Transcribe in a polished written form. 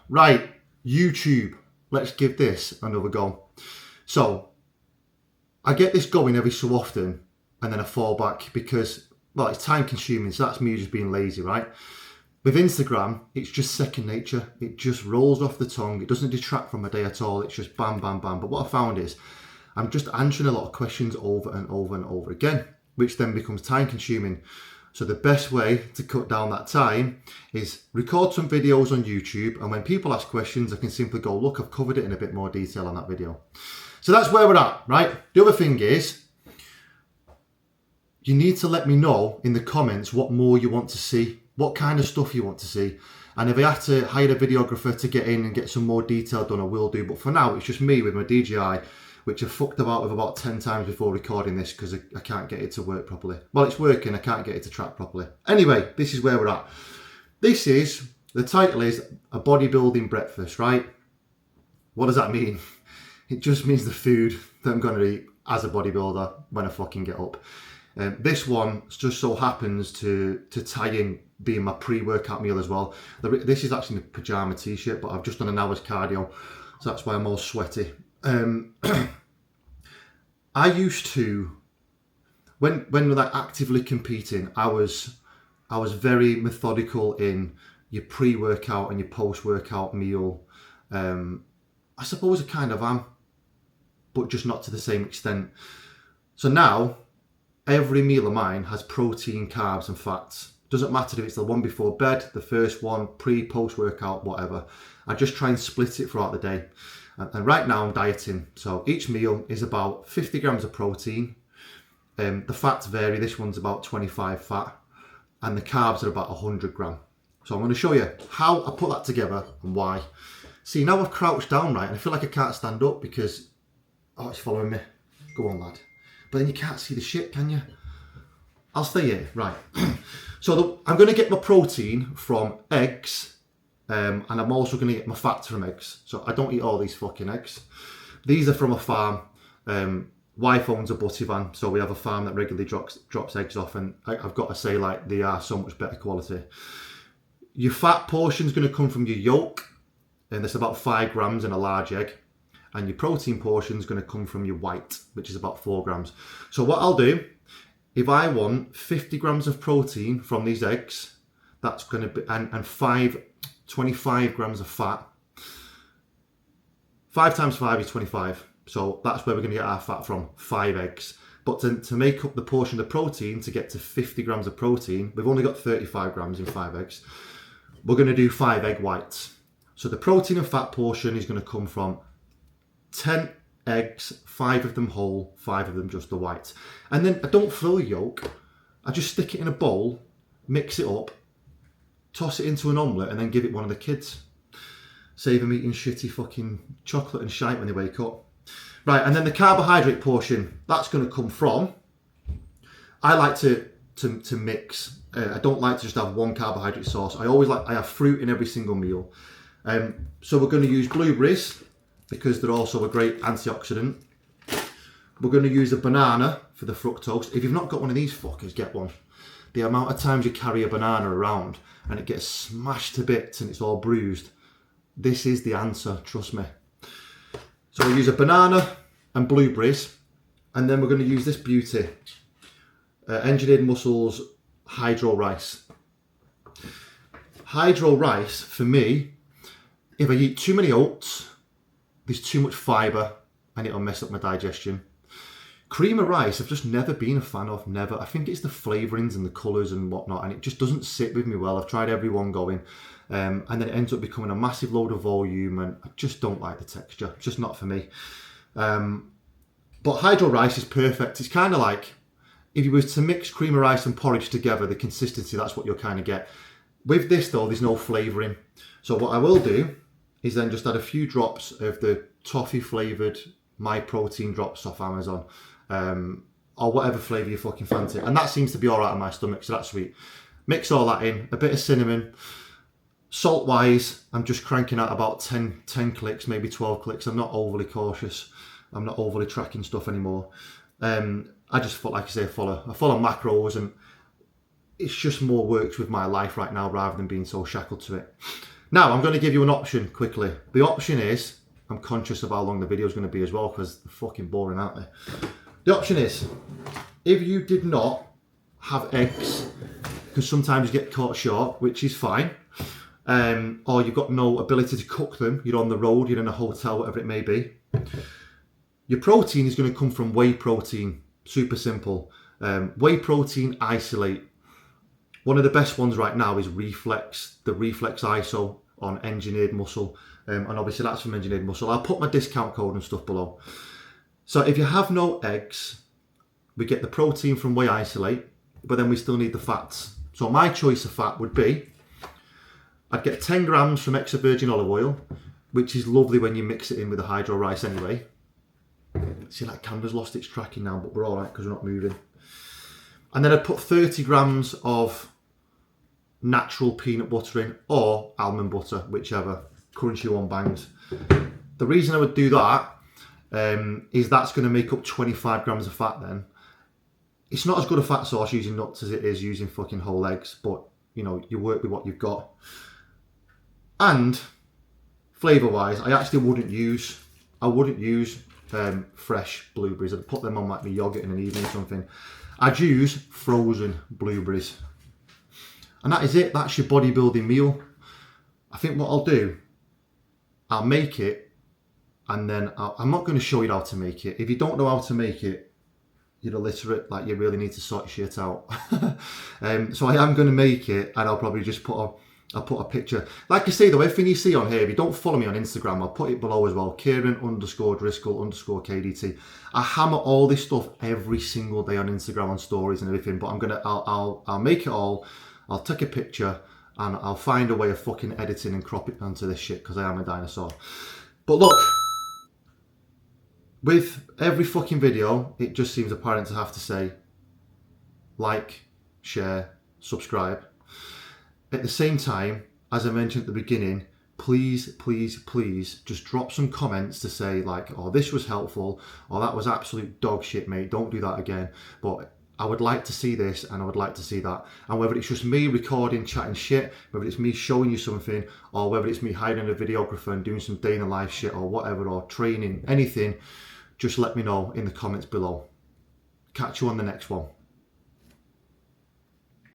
Right, YouTube, let's give this another go. So, I get this going every so often, and then I fall back because, well, it's time consuming, so that's me just being lazy, right? With Instagram, it's just second nature. It just rolls off the tongue. It doesn't detract from my day at all. It's just bam, bam, bam. But what I found is I'm just answering a lot of questions over and over and over again, which then becomes time consuming. So the best way to cut down that time is record some videos on YouTube. And when people ask questions, I can simply go, look, I've covered it in a bit more detail on that video. So that's where we're at, right? The other thing is, you need to let me know in the comments what more you want to see, what kind of stuff you want to see. And if I have to hire a videographer to get in and get some more detail done, I will do. But for now, it's just me with my DJI, which I fucked about with about 10 times before recording this because I can't get it to work properly. Well, it's working, I can't get it to track properly. Anyway, this is where we're at. The title is a bodybuilding breakfast, right? What does that mean? It just means the food that I'm going to eat as a bodybuilder when I fucking get up. This one just so happens to tie in being my pre-workout meal as well. This is actually a pyjama t-shirt, but I've just done an hour's cardio, so that's why I'm all sweaty. I used to, when like actively competing, I was very methodical in your pre-workout and your post-workout meal. I suppose I kind of am, but just not to the same extent. So now, every meal of mine has protein, carbs and fats. Doesn't matter if it's the one before bed, the first one, pre, post-workout, whatever. I just try and split it throughout the day. And right now I'm dieting. So each meal is about 50 grams of protein. The fats vary. This one's about 25 fat. And the carbs are about 100 gram. So I'm going to show you how I put that together and why. See, now I've crouched down, right? And I feel like I can't stand up because, oh, it's following me. Go on, lad. But then you can't see the shit, can you? I'll stay here, right. So I'm going to get my protein from eggs, and I'm also going to get my fats from eggs. So I don't eat all these fucking eggs. These are from a farm. Wife owns a butty van, so we have a farm that regularly drops eggs off, and I've got to say, like, they are so much better quality. Your fat portion is going to come from your yolk, and there's about 5 grams in a large egg. And your protein portion is going to come from your white, which is about 4 grams. So what I'll do, if I want 50 grams of protein from these eggs, that's going to be, and 25 grams of fat. 5 times 5 is 25. So that's where we're going to get our fat from, 5 eggs. But to make up the portion of protein, to get to 50 grams of protein, we've only got 35 grams in 5 eggs. We're going to do 5 egg whites. So the protein and fat portion is going to come from 10 eggs, 5 of them whole, 5 of them just the whites. And then I don't fill the yolk. I just stick it in a bowl, mix it up, toss it into an omelette, and then give it one of the kids. Save them eating shitty fucking chocolate and shite when they wake up. Right, and then the carbohydrate portion, that's going to come from, I like to mix. I don't like to just have one carbohydrate source. I have fruit in every single meal. So we're going to use blueberries, because they're also a great antioxidant. We're going to use a banana for the fructose. If you've not got one of these fuckers, get one. The amount of times you carry a banana around and it gets smashed to bits and it's all bruised, this is the answer, trust me. So we'll use a banana and blueberries, and then we're going to use this beauty, Engineered Muscles Hydro Rice. Hydro rice, for me, if I eat too many oats, there's too much fibre and it'll mess up my digestion. Cream of rice, I've just never been a fan of, never. I think it's the flavourings and the colours and whatnot, and it just doesn't sit with me well. I've tried every one going, and then it ends up becoming a massive load of volume, and I just don't like the texture. It's just not for me. But hydro rice is perfect. It's kind of like, if you was to mix cream of rice and porridge together, the consistency, that's what you'll kind of get. With this though, there's no flavouring. So what I will do is then just add a few drops of the toffee flavoured My Protein drops off Amazon, or whatever flavour you fucking fancy. And that seems to be all right on my stomach, so that's sweet. Mix all that in, a bit of cinnamon. Salt wise, I'm just cranking out about 10 clicks, maybe 12 clicks. I'm not overly cautious. I'm not overly tracking stuff anymore. I just, like I say, I follow macros, and it's just more works with my life right now rather than being so shackled to it. Now, I'm going to give you an option quickly. The option is, I'm conscious of how long the video is going to be as well, because they're fucking boring, aren't they? The option is, if you did not have eggs, because sometimes you get caught short, which is fine, or you've got no ability to cook them, you're on the road, you're in a hotel, whatever it may be, your protein is going to come from whey protein. Super simple. Whey protein isolate. One of the best ones right now is Reflex, the Reflex ISO on Engineered Muscle. And obviously that's from Engineered Muscle. I'll put my discount code and stuff below. So if you have no eggs, we get the protein from whey isolate, but then we still need the fats. So my choice of fat would be, I'd get 10 grams from extra virgin olive oil, which is lovely when you mix it in with the hydro rice anyway. See, that camera's lost its tracking now, but we're all right because we're not moving. And then I'd put 30 grams of natural peanut butter in, or almond butter, whichever, crunchy one bangs. The reason I would do that is that's going to make up 25 grams of fat then. It's not as good a fat source using nuts as it is using fucking whole eggs, but you know, you work with what you've got. And flavour wise, I actually wouldn't use fresh blueberries. I'd put them on like my yogurt in an evening or something. I'd use frozen blueberries. And that is it. That's your bodybuilding meal. I think what I'll do, I'll make it, and then I'm not going to show you how to make it. If you don't know how to make it, you're illiterate, like you really need to sort your shit out. So I am going to make it, and I'll probably just I'll put a picture. Like I say, though, everything you see on here, if you don't follow me on Instagram, I'll put it below as well. Kieran_Driscoll_KDT. I hammer all this stuff every single day on Instagram, on stories and everything. But I'll make it all. I'll take a picture and I'll find a way of fucking editing and crop it onto this shit because I am a dinosaur. But look, with every fucking video, it just seems apparent to have to say like, share, subscribe. At the same time, as I mentioned at the beginning, please, please, please just drop some comments to say like, oh, this was helpful, or that was absolute dog shit, mate. Don't do that again. But I would like to see this and I would like to see that. And whether it's just me recording, chatting shit, whether it's me showing you something, or whether it's me hiring a videographer and doing some day in the life shit or whatever, or training, anything, just let me know in the comments below. Catch you on the next one.